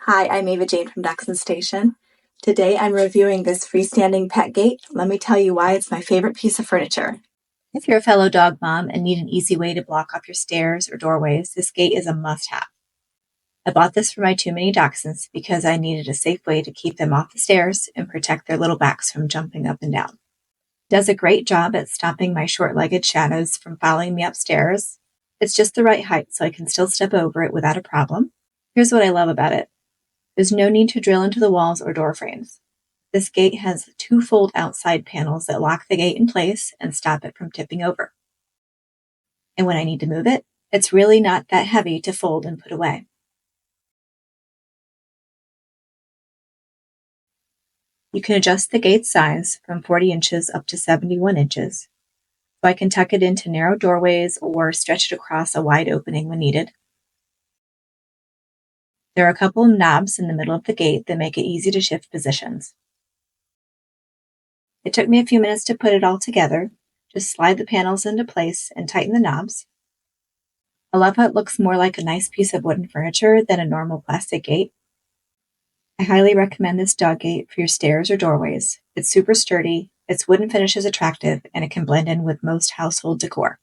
Hi, I'm Ava Jane from Dachshund Station. Today I'm reviewing this freestanding pet gate. Let me tell you why it's my favorite piece of furniture. If you're a fellow dog mom and need an easy way to block off your stairs or doorways, this gate is a must-have. I bought this for my two mini dachshunds because I needed a safe way to keep them off the stairs and protect their little backs from jumping up and down. It does a great job at stopping my short-legged shadows from following me upstairs. It's just the right height so I can still step over it without a problem. Here's what I love about it. There's no need to drill into the walls or door frames. This gate has two fold outside panels that lock the gate in place and stop it from tipping over. And when I need to move it, it's really not that heavy to fold and put away. You can adjust the gate size from 40 inches up to 71 inches, so I can tuck it into narrow doorways or stretch it across a wide opening when needed. There are a couple of knobs in the middle of the gate that make it easy to shift positions. It took me a few minutes to put it all together. Just slide the panels into place and tighten the knobs. I love how it looks more like a nice piece of wooden furniture than a normal plastic gate. I highly recommend this dog gate for your stairs or doorways. It's super sturdy, its wooden finish is attractive, and it can blend in with most household decor.